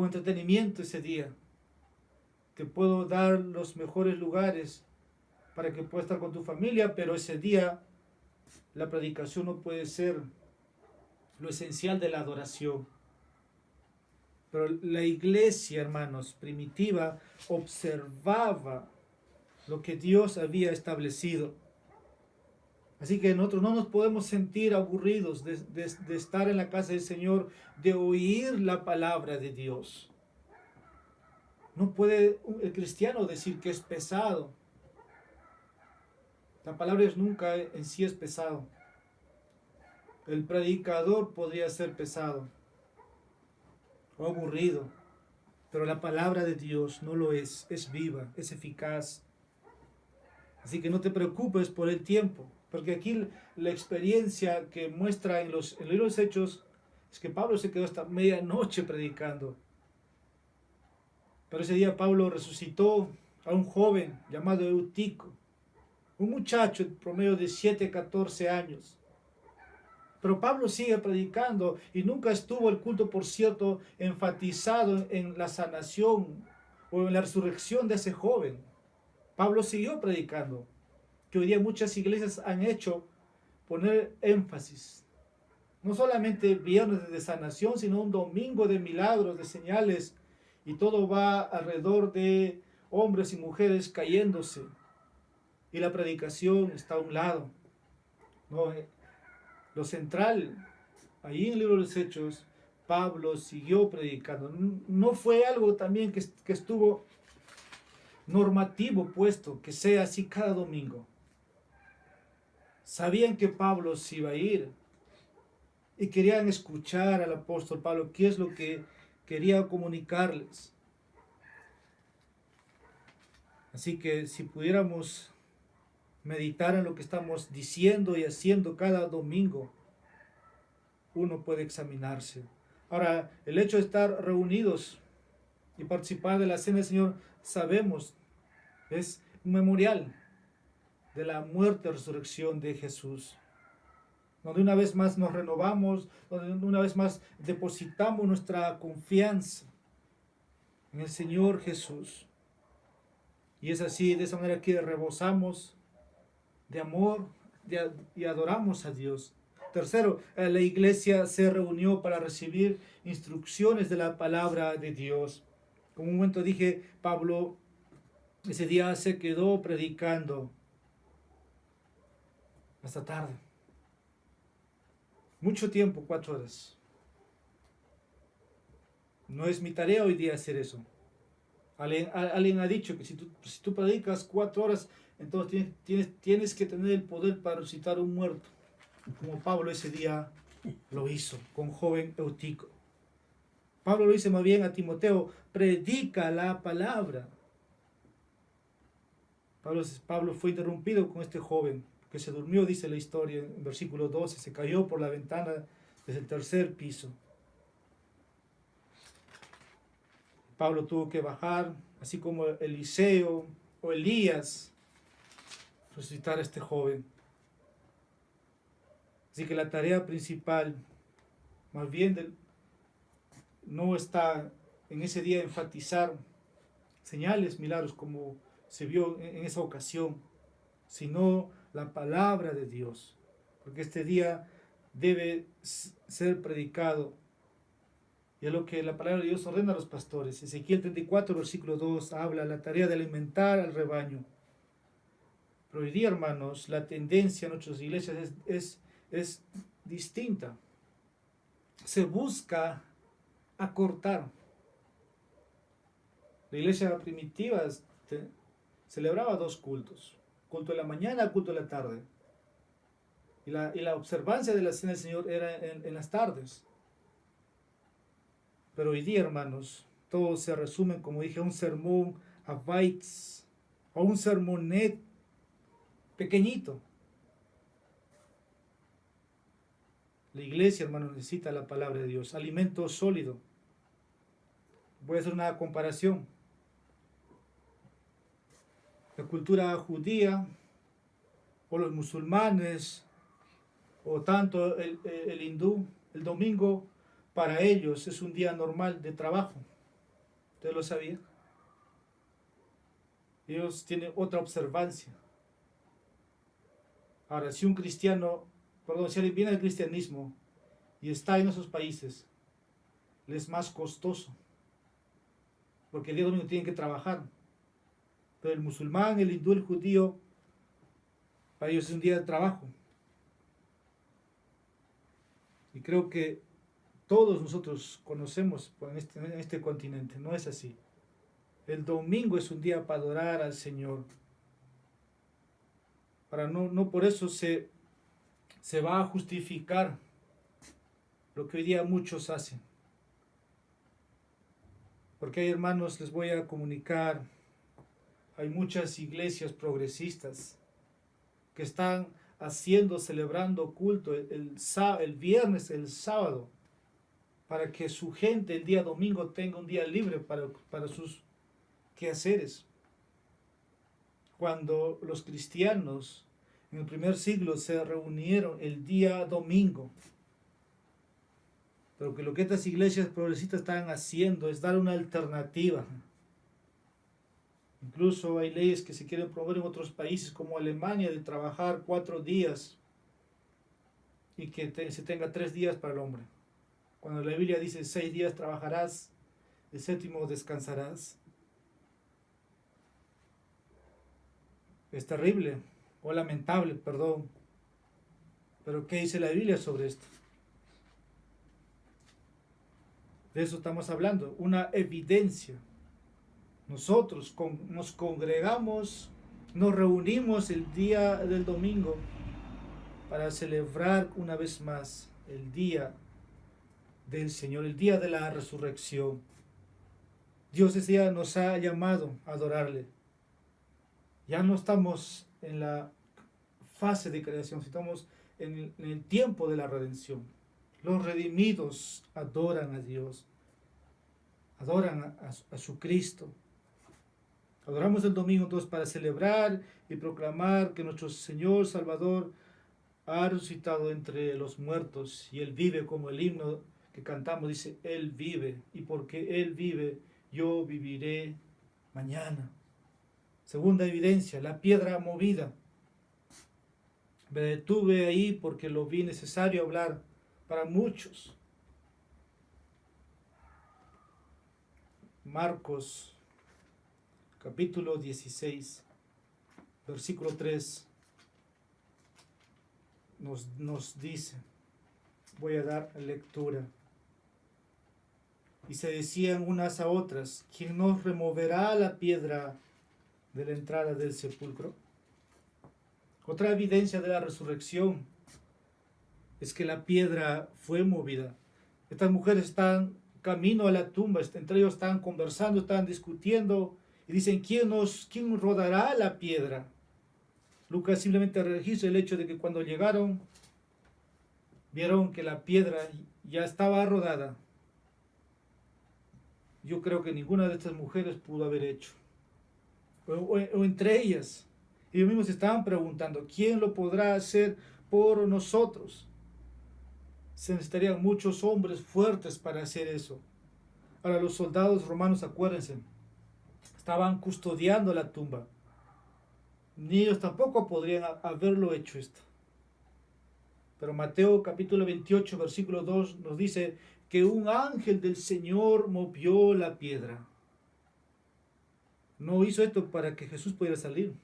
entretenimiento ese día. Te puedo dar los mejores lugares para que puedas estar con tu familia, pero ese día la predicación no puede ser lo esencial de la adoración. Pero la iglesia, hermanos, primitiva, observaba lo que Dios había establecido. Así que nosotros no nos podemos sentir aburridos de estar en la casa del Señor, de oír la palabra de Dios. No puede el cristiano decir que es pesado. La palabra nunca en sí es pesado. El predicador podría ser pesado o aburrido, pero la palabra de Dios no lo es viva, es eficaz. Así que no te preocupes por el tiempo, porque aquí la experiencia que muestra en los libros de Hechos es que Pablo se quedó hasta medianoche predicando. Pero ese día Pablo resucitó a un joven llamado Eutico, un muchacho en promedio de 7, 14 años. Pero Pablo sigue predicando y nunca estuvo el culto, por cierto, enfatizado en la sanación o en la resurrección de ese joven. Pablo siguió predicando, que hoy día muchas iglesias han hecho poner énfasis. No solamente viernes de sanación, sino un domingo de milagros, de señales, y todo va alrededor de hombres y mujeres cayéndose. Y la predicación está a un lado. No, lo central, ahí en el libro de los Hechos, Pablo siguió predicando. No fue algo también que estuvo normativo puesto, que sea así cada domingo. Sabían que Pablo se iba a ir y querían escuchar al apóstol Pablo, qué es lo que quería comunicarles. Así que si pudiéramos meditar en lo que estamos diciendo y haciendo cada domingo, uno puede examinarse. Ahora, el hecho de estar reunidos y participar de la cena del Señor, sabemos, es un memorial de la muerte y resurrección de Jesús, donde una vez más nos renovamos, donde una vez más depositamos nuestra confianza en el Señor Jesús. Y es así, de esa manera que rebosamos de amor y adoramos a Dios. Tercero, la iglesia se reunió para recibir instrucciones de la palabra de Dios. Como un momento dije, Pablo ese día se quedó predicando hasta tarde. Mucho tiempo, 4 horas. No es mi tarea hoy día hacer eso. Alguien ha dicho que si tú predicas 4 horas, entonces tienes que tener el poder para resucitar un muerto, como Pablo ese día lo hizo con joven Eutico. Pablo lo dice más bien a Timoteo, predica la palabra. Pablo fue interrumpido con este joven que se durmió, dice la historia en versículo 12, se cayó por la ventana desde el 3er piso. Pablo tuvo que bajar, así como Eliseo o Elías, resucitar a este joven. Así que la tarea principal, más bien, no está en ese día enfatizar señales, milagros, como se vio en esa ocasión, sino la palabra de Dios. Porque este día debe ser predicado. Y es lo que la palabra de Dios ordena a los pastores. Ezequiel 34, versículo 2, habla la tarea de alimentar al rebaño. Pero hoy día, hermanos, la tendencia en nuestras iglesias es distinta. Se busca acortar. La iglesia primitiva celebraba 2 cultos. Culto de la mañana, culto de la tarde. Y la observancia de la cena del Señor era en las tardes. Pero hoy día, hermanos, todo se resume, como dije, a un sermón a bytes o un sermonet pequeñito. La iglesia, hermano, necesita la palabra de Dios, alimento sólido. Voy a hacer una comparación. La cultura judía o los musulmanes o tanto el hindú, el domingo para ellos es un día normal de trabajo. ¿Usted lo sabía? Ellos tienen otra observancia. Ahora, si un cristiano, perdón, si alguien viene al cristianismo y está en esos países, les es más costoso, porque el día domingo tienen que trabajar. Pero el musulmán, el hindú, el judío, para ellos es un día de trabajo. Y creo que todos nosotros conocemos en este continente, no es así. El domingo es un día para adorar al Señor. Para no por eso se va a justificar lo que hoy día muchos hacen. Porque hay hermanos, les voy a comunicar, hay muchas iglesias progresistas que están celebrando culto el viernes, el sábado, para que su gente el día domingo tenga un día libre para sus quehaceres. Cuando los cristianos en el primer siglo se reunieron el día domingo, pero que lo que estas iglesias progresistas están haciendo es dar una alternativa. Incluso hay leyes que se quieren promover en otros países como Alemania de trabajar 4 días y que se tenga 3 días para el hombre. Cuando la Biblia dice 6 días trabajarás, el 7º descansarás. Es terrible o lamentable, perdón. Pero ¿qué dice la Biblia sobre esto? De eso estamos hablando, una evidencia. Nosotros nos congregamos, nos reunimos el día del domingo para celebrar una vez más el día del Señor, el día de la resurrección. Dios ese día nos ha llamado a adorarle. Ya no estamos en la fase de creación, estamos en el tiempo de la redención. Los redimidos adoran a Dios, adoran a su Cristo. Adoramos el domingo entonces para celebrar y proclamar que nuestro Señor Salvador ha resucitado entre los muertos y Él vive, como el himno que cantamos dice, Él vive, y porque Él vive, yo viviré mañana. Segunda evidencia, la piedra movida. Me detuve ahí porque lo vi necesario hablar para muchos. Marcos capítulo 16, versículo 3 nos dice, voy a dar lectura. Y se decían unas a otras, ¿quién nos removerá la piedra de la entrada del sepulcro? Otra evidencia de la resurrección es que la piedra fue movida. Estas mujeres están camino a la tumba, entre ellos están conversando, están discutiendo y dicen, ¿quién rodará la piedra? Lucas simplemente registra el hecho de que cuando llegaron, vieron que la piedra ya estaba rodada. Yo creo que ninguna de estas mujeres pudo haber hecho. O entre ellas, ellos mismos se estaban preguntando, ¿quién lo podrá hacer por nosotros? Se necesitarían muchos hombres fuertes para hacer eso. Ahora los soldados romanos, acuérdense, estaban custodiando la tumba. Ni ellos tampoco podrían haberlo hecho esto. Pero Mateo capítulo 28, versículo 2 nos dice que un ángel del Señor movió la piedra. No hizo esto para que Jesús pudiera salir.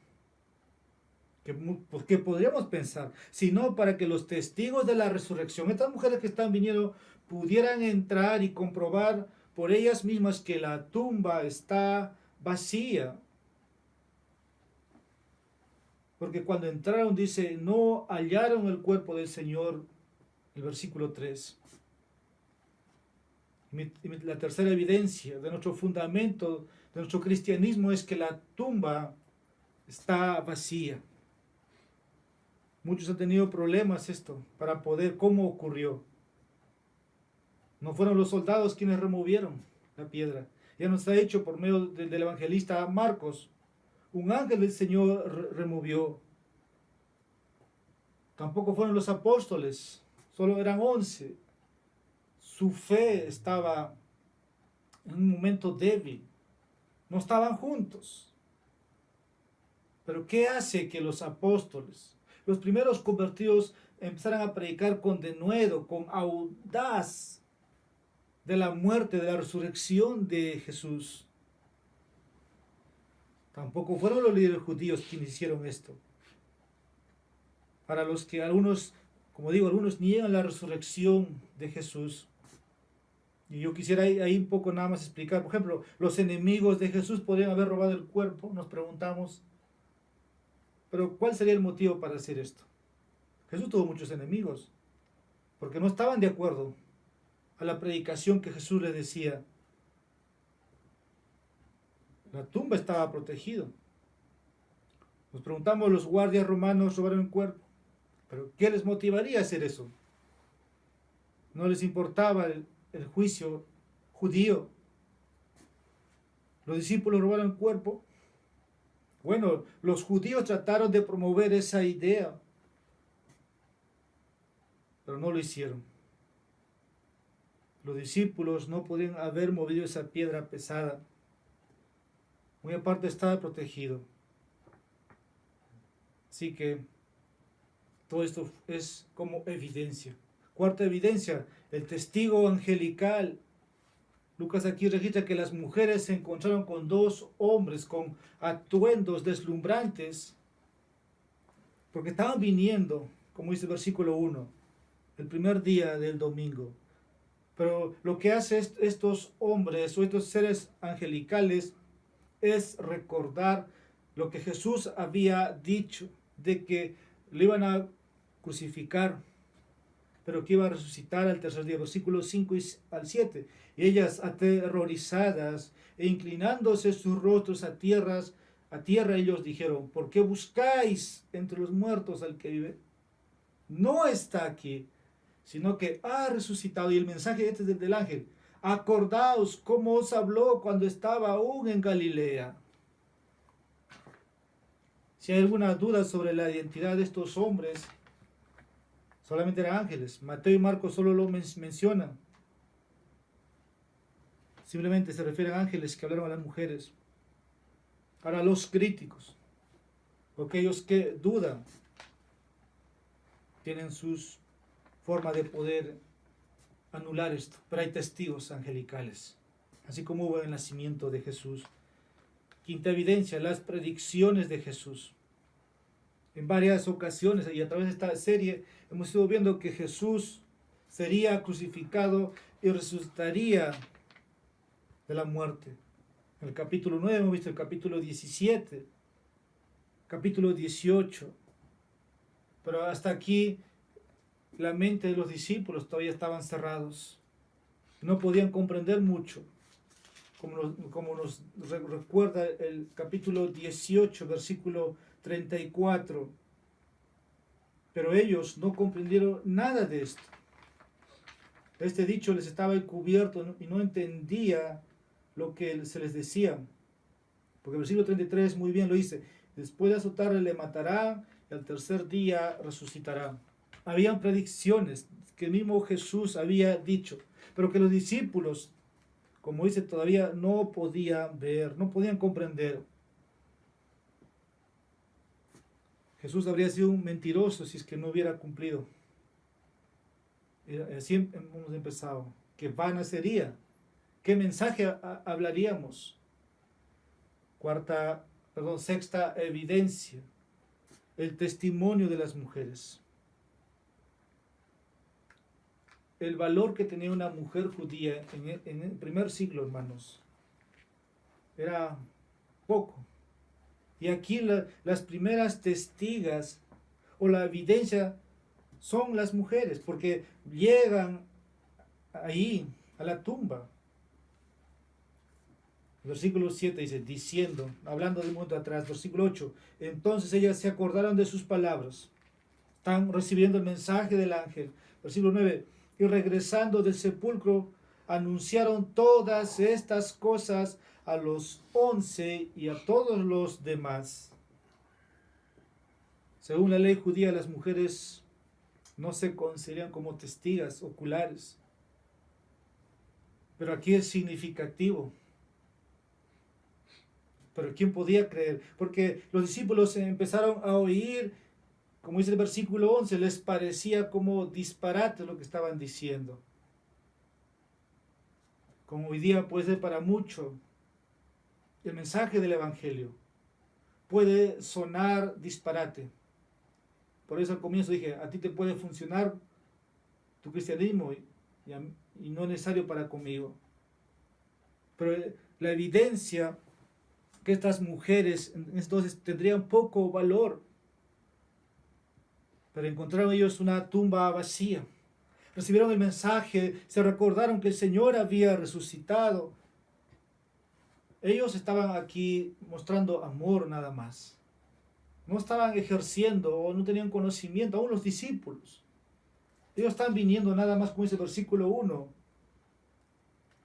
Que podríamos pensar, sino para que los testigos de la resurrección, estas mujeres que están viniendo, pudieran entrar y comprobar por ellas mismas que la tumba está vacía. Porque cuando entraron dice, no hallaron el cuerpo del Señor, el versículo 3. La tercera evidencia de nuestro fundamento, de nuestro cristianismo, es que la tumba está vacía. Muchos han tenido problemas para poder, ¿cómo ocurrió? No fueron los soldados quienes removieron la piedra. Ya nos ha dicho por medio del evangelista Marcos, un ángel del Señor removió. Tampoco fueron los apóstoles, solo eran 11. Su fe estaba en un momento débil, no estaban juntos. Pero ¿qué hace que los apóstoles, los primeros convertidos, empezaran a predicar con denuedo, con audaz, de la muerte, de la resurrección de Jesús? Tampoco fueron los líderes judíos quienes hicieron esto. Para los que algunos, como digo, algunos niegan la resurrección de Jesús. Y yo quisiera ahí un poco nada más explicar. Por ejemplo, los enemigos de Jesús podrían haber robado el cuerpo, nos preguntamos. Pero ¿cuál sería el motivo para hacer esto? Jesús tuvo muchos enemigos, porque no estaban de acuerdo a la predicación que Jesús les decía. La tumba estaba protegida. Nos preguntamos, los guardias romanos robaron el cuerpo, pero ¿qué les motivaría a hacer eso? No les importaba el juicio judío. Los discípulos robaron el cuerpo. Bueno, los judíos trataron de promover esa idea, pero no lo hicieron. Los discípulos no podían haber movido esa piedra pesada. Muy aparte estaba protegido. Así que todo esto es como evidencia. Cuarta evidencia, el testigo angelical. Lucas aquí registra que las mujeres se encontraron con 2 hombres con atuendos deslumbrantes, porque estaban viniendo, como dice el versículo 1, el primer día del domingo. Pero lo que hace estos hombres o estos seres angelicales es recordar lo que Jesús había dicho, de que le iban a crucificar, pero que iba a resucitar al tercer día, versículos 5 al 7. Y ellas, aterrorizadas e inclinándose sus rostros a tierra, ellos dijeron: ¿por qué buscáis entre los muertos al que vive? No está aquí, sino que ha resucitado. Y el mensaje este es del ángel: acordaos cómo os habló cuando estaba aún en Galilea. Si hay alguna duda sobre la identidad de estos hombres, solamente eran ángeles. Mateo y Marcos solo lo mencionan. Simplemente se refieren a ángeles que hablaron a las mujeres. Ahora, los críticos, aquellos que dudan, tienen sus formas de poder anular esto. Pero hay testigos angelicales, así como hubo en el nacimiento de Jesús. Quinta evidencia, las predicciones de Jesús. En varias ocasiones y a través de esta serie hemos ido viendo que Jesús sería crucificado y resucitaría de la muerte. En el capítulo 9 hemos visto el capítulo 17, capítulo 18. Pero hasta aquí la mente de los discípulos todavía estaban cerrados. No podían comprender mucho. Como nos recuerda el capítulo 18, versículo 34. Pero ellos no comprendieron nada de esto. Este dicho les estaba encubierto y no entendía lo que se les decía. Porque el versículo 33 muy bien lo dice: después de azotarle le matará y al tercer día resucitará. Habían predicciones que el mismo Jesús había dicho, pero que los discípulos, como dice, todavía no podían ver, no podían comprender. Jesús habría sido un mentiroso si es que no hubiera cumplido. Así hemos empezado. ¿Qué vana sería? ¿Qué mensaje hablaríamos? Sexta evidencia, el testimonio de las mujeres. El valor que tenía una mujer judía en el primer siglo, hermanos, era poco. Y aquí las primeras testigas o la evidencia son las mujeres, porque llegan ahí a la tumba. Versículo 7 dice, diciendo, hablando de un momento atrás, versículo 8, entonces ellas se acordaron de sus palabras. Están recibiendo el mensaje del ángel. Versículo 9, y regresando del sepulcro, anunciaron todas estas cosas a los 11 y a todos los demás. Según la ley judía, las mujeres no se consideran como testigos oculares. Pero aquí es significativo. Pero ¿quién podía creer? Porque los discípulos empezaron a oír, como dice el versículo 11, les parecía como disparate lo que estaban diciendo. Como hoy día puede ser para muchos, el mensaje del Evangelio puede sonar disparate. Por eso al comienzo dije, a ti te puede funcionar tu cristianismo y no es necesario para conmigo. Pero la evidencia que estas mujeres entonces tendrían poco valor, pero encontraron ellos una tumba vacía. Recibieron el mensaje, se recordaron que el Señor había resucitado. Ellos estaban aquí mostrando amor nada más. No estaban ejerciendo o no tenían conocimiento, aún los discípulos. Ellos están viniendo nada más, como dice el versículo 1,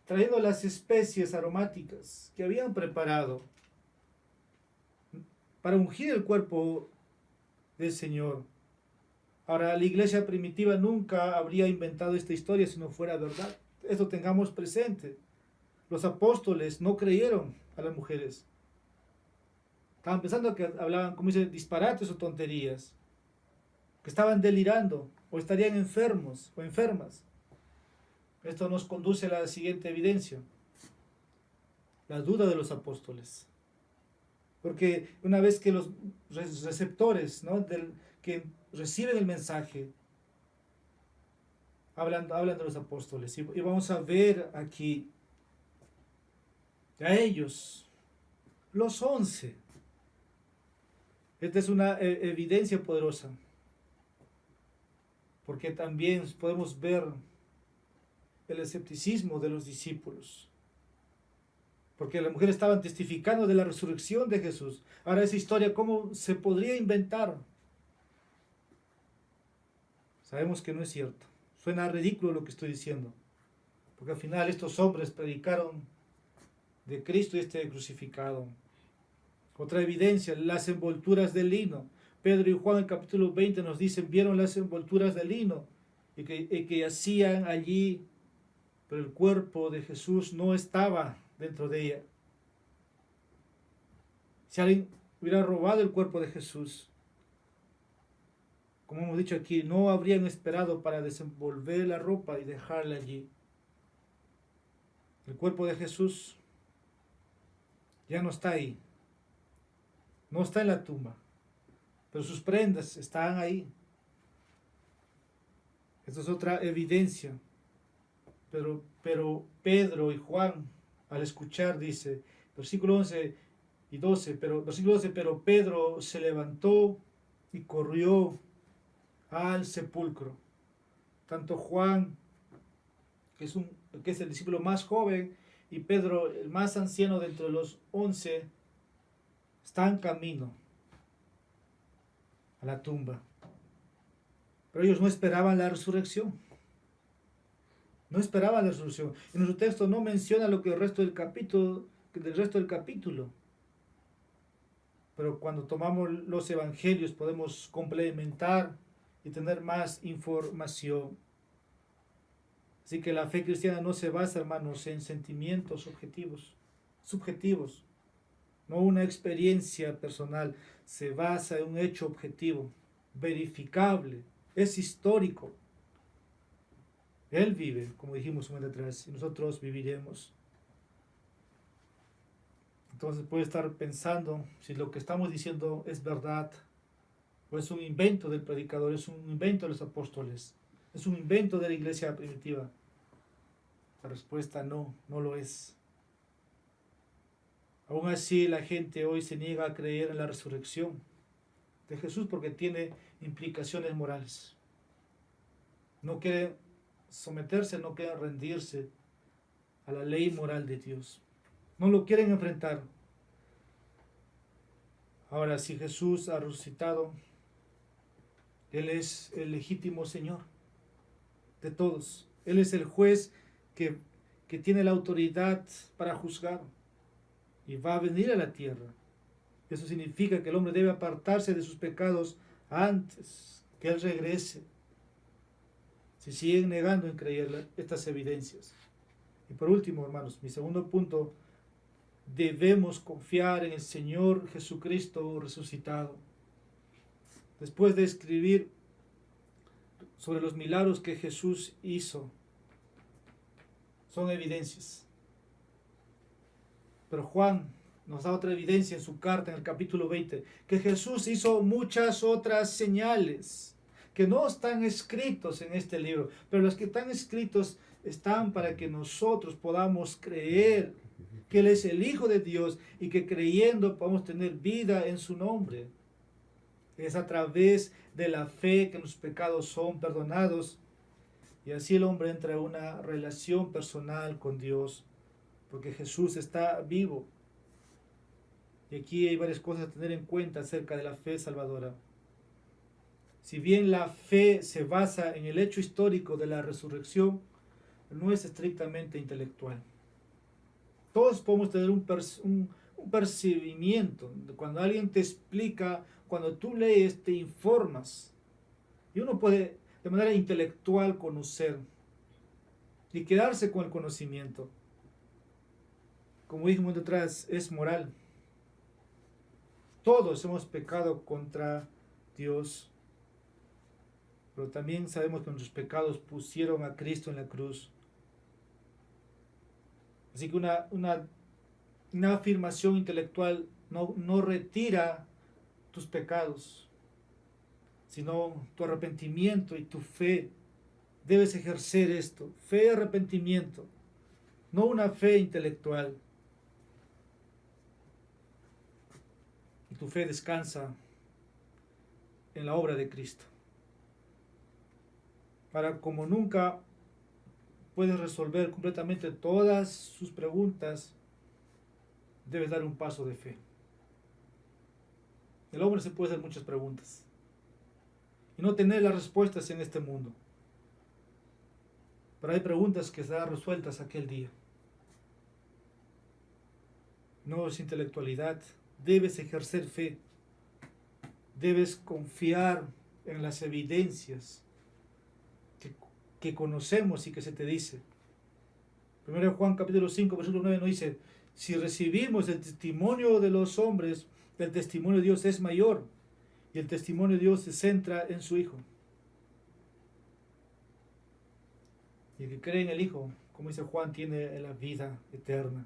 trayendo las especies aromáticas que habían preparado para ungir el cuerpo del Señor. Ahora, la iglesia primitiva nunca habría inventado esta historia si no fuera verdad. Esto tengamos presente. Los apóstoles no creyeron a las mujeres. Estaban pensando que hablaban, como dice, disparates o tonterías. Que estaban delirando o estarían enfermos o enfermas. Esto nos conduce a la siguiente evidencia. La duda de los apóstoles. Porque una vez que los receptores, ¿no?, que reciben el mensaje, hablan de los apóstoles. Y vamos a ver aquí a ellos, los 11. Esta es una evidencia poderosa. Porque también podemos ver el escepticismo de los discípulos. Porque las mujeres estaban testificando de la resurrección de Jesús. Ahora esa historia, ¿cómo se podría inventar? Sabemos que no es cierto. Suena ridículo lo que estoy diciendo. Porque al final estos hombres predicaron de Cristo y crucificado. Otra evidencia, las envolturas de lino. Pedro y Juan en el capítulo 20 nos dicen, vieron las envolturas de lino y que yacían allí, pero el cuerpo de Jesús no estaba dentro de ella. Si alguien hubiera robado el cuerpo de Jesús, como hemos dicho aquí, no habrían esperado para desenvolver la ropa y dejarla allí. El cuerpo de Jesús ya no está ahí. No está en la tumba. Pero sus prendas están ahí. Esto es otra evidencia. Pero Pedro y Juan, al escuchar, dice, versículo 11 y 12, versículo 12, pero Pedro se levantó y corrió al sepulcro. Tanto Juan, que es el discípulo más joven, y Pedro, el más anciano de entre los 11, están en camino a la tumba. Pero ellos no esperaban la resurrección. No esperaban la resurrección. En nuestro texto no menciona lo que del resto del capítulo. Pero cuando tomamos los evangelios podemos complementar y tener más información. Así que la fe cristiana no se basa, hermanos, en sentimientos subjetivos, no una experiencia personal, se basa en un hecho objetivo, verificable, es histórico. Él vive, como dijimos un momento atrás, y nosotros viviremos. Entonces puede estar pensando si lo que estamos diciendo es verdad o es un invento del predicador, es un invento de los apóstoles, es un invento de la iglesia primitiva. La respuesta no lo es. Aún así la gente hoy se niega a creer en la resurrección de Jesús porque tiene implicaciones morales. No quiere someterse, no quiere rendirse a la ley moral de Dios. No lo quieren enfrentar. Ahora, si Jesús ha resucitado, Él es el legítimo Señor de todos. Él es el juez que tiene la autoridad para juzgar y va a venir a la tierra. Eso significa que el hombre debe apartarse de sus pecados antes que Él regrese. Si siguen negando en creer estas evidencias. Y por último, hermanos, mi segundo punto, debemos confiar en el Señor Jesucristo resucitado. Después de escribir sobre los milagros que Jesús hizo, son evidencias. Pero Juan nos da otra evidencia en su carta en el capítulo 20, que Jesús hizo muchas otras señales que no están escritos en este libro, pero los que están escritos están para que nosotros podamos creer que Él es el Hijo de Dios y que creyendo podamos tener vida en su nombre. Es a través de la fe que los pecados son perdonados y así el hombre entra en una relación personal con Dios, porque Jesús está vivo. Y aquí hay varias cosas a tener en cuenta acerca de la fe salvadora. Si bien la fe se basa en el hecho histórico de la resurrección, no es estrictamente intelectual. Todos podemos tener un percibimiento. Cuando alguien te explica, cuando tú lees, te informas. Y uno puede de manera intelectual conocer y quedarse con el conocimiento. Como dijimos detrás, es moral. Todos hemos pecado contra Dios, pero también sabemos que nuestros pecados pusieron a Cristo en la cruz. Así que una afirmación intelectual no retira tus pecados, sino tu arrepentimiento y tu fe. Debes ejercer esto, fe y arrepentimiento, no una fe intelectual. Y tu fe descansa en la obra de Cristo. Para como nunca puedes resolver completamente todas sus preguntas, debes dar un paso de fe. El hombre se puede hacer muchas preguntas y no tener las respuestas en este mundo. Pero hay preguntas que serán resueltas aquel día. No es intelectualidad. Debes ejercer fe. Debes confiar en las evidencias que conocemos y que se te dice. 1 Juan capítulo 5, versículo 9 nos dice: si recibimos el testimonio de los hombres, el testimonio de Dios es mayor, y el testimonio de Dios se centra en su Hijo. Y el que cree en el Hijo, como dice Juan, tiene la vida eterna.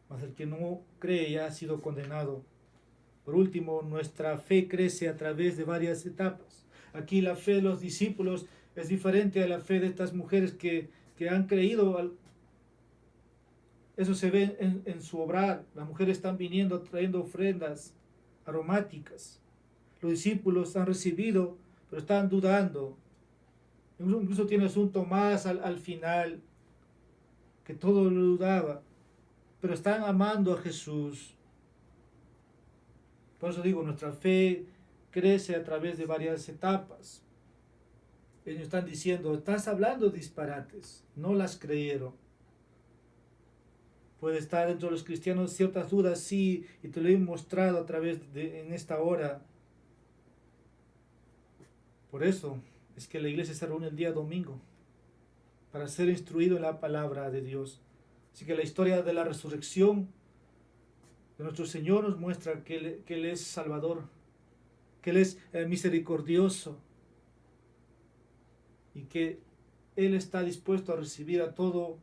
Mas el que no cree ya ha sido condenado. Por último, nuestra fe crece a través de varias etapas. Aquí la fe de los discípulos es diferente a la fe de estas mujeres que han creído. Eso se ve en su obrar. Las mujeres están viniendo trayendo ofrendas aromáticas. Los discípulos han recibido, pero están dudando. Incluso tienes un Tomás al final, que todo lo dudaba, pero están amando a Jesús. Por eso digo, nuestra fe crece a través de varias etapas. Ellos están diciendo: estás hablando disparates, no las creyeron. Puede estar dentro de los cristianos ciertas dudas, sí, y te lo he mostrado a través en esta hora. Por eso es que la iglesia se reúne el día domingo para ser instruido en la palabra de Dios. Así que la historia de la resurrección de nuestro Señor nos muestra que Él es Salvador, que Él es misericordioso y que Él está dispuesto a recibir a todo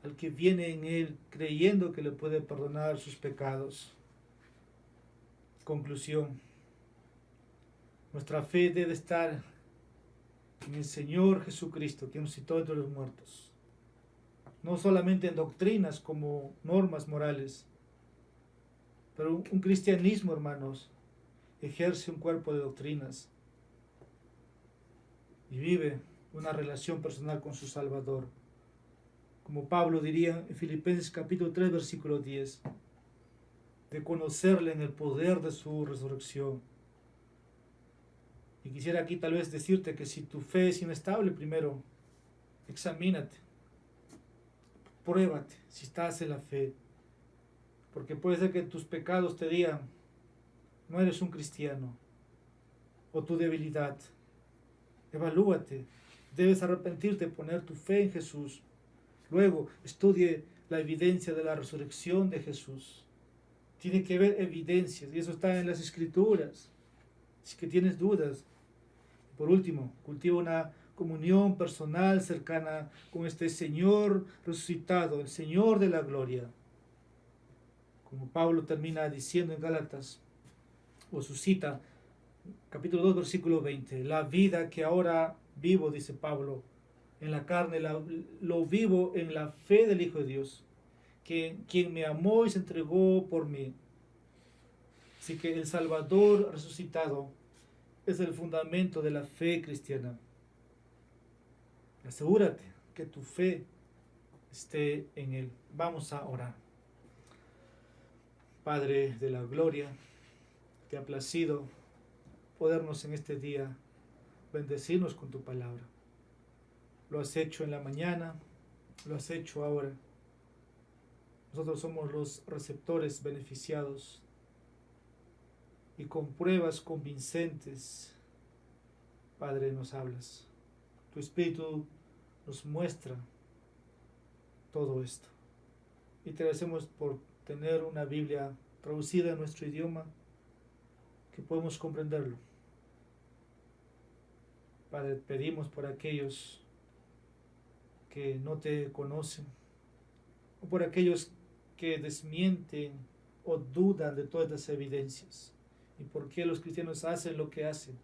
al que viene en Él, creyendo que le puede perdonar sus pecados. Conclusión: nuestra fe debe estar en el Señor Jesucristo, que resucitó entre los muertos. No solamente en doctrinas como normas morales, pero un cristianismo, hermanos, ejerce un cuerpo de doctrinas y vive una relación personal con su Salvador. como Pablo diría en Filipenses capítulo 3, versículo 10, de conocerle en el poder de su resurrección. Y quisiera aquí tal vez decirte que si tu fe es inestable, primero examínate, pruébate si estás en la fe, porque puede ser que tus pecados te digan, no eres un cristiano, o tu debilidad. Evalúate, debes arrepentirte, poner tu fe en Jesús. Luego, estudie la evidencia de la resurrección de Jesús. Tiene que haber evidencias, y eso está en las Escrituras. Si que tienes dudas. Por último, cultiva una comunión personal cercana con este Señor resucitado, el Señor de la gloria. Como Pablo termina diciendo en Gálatas, o su cita, capítulo 2, versículo 20, la vida que ahora vivo, dice Pablo, en la carne, lo vivo en la fe del Hijo de Dios, quien me amó y se entregó por mí. Así que el Salvador resucitado es el fundamento de la fe cristiana. Asegúrate que tu fe esté en Él. Vamos a orar. Padre de la gloria, te ha placido podernos en este día bendecirnos con tu palabra. Lo has hecho en la mañana, lo has hecho ahora. Nosotros somos los receptores beneficiados y con pruebas convincentes, Padre, nos hablas. Tu Espíritu nos muestra todo esto. Y te agradecemos por tener una Biblia traducida en nuestro idioma que podemos comprenderlo. Padre, pedimos por aquellos que no te conocen o por aquellos que desmienten o dudan de todas las evidencias y por qué los cristianos hacen lo que hacen.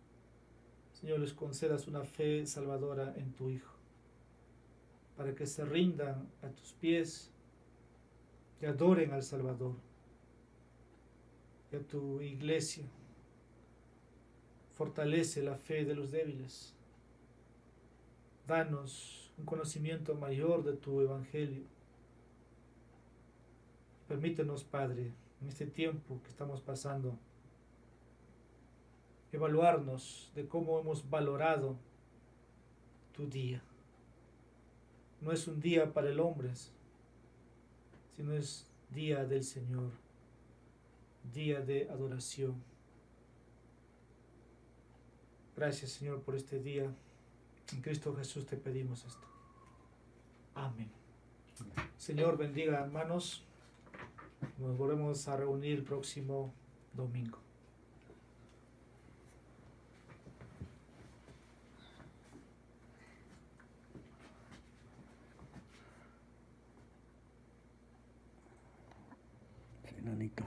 Señor, les concedas una fe salvadora en tu Hijo, para que se rindan a tus pies y adoren al Salvador y a tu iglesia. Fortalece la fe de los débiles. Danos un conocimiento mayor de tu Evangelio. Permítenos, Padre, en este tiempo que estamos pasando, evaluarnos de cómo hemos valorado tu día. No es un día para el hombre, sino es día del Señor, día de adoración. Gracias, Señor, por este día. En Cristo Jesús te pedimos esto. Amén. Señor, bendiga, hermanos. Nos volvemos a reunir el próximo domingo. Sí, Nanito.